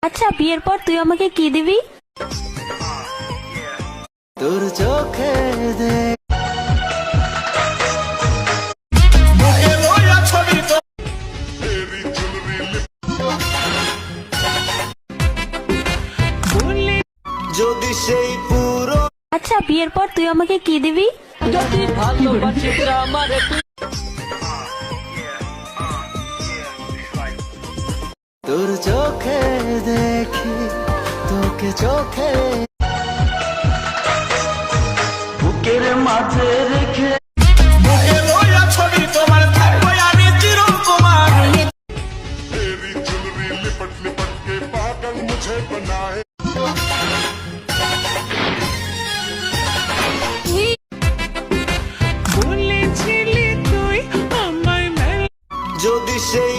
আচ্ছা বিয়ের পর তুই আমাকে কি দিবি? তোর চোখে দেখ যদি সেই পুরো আচ্ছা বিয়ের পর তুই আমাকে কি দিবি? যদি ভালোবাসিস আমার তোর চোখে দেখি তোকে চোখে বুকের মাঝে রেখে যদি সেই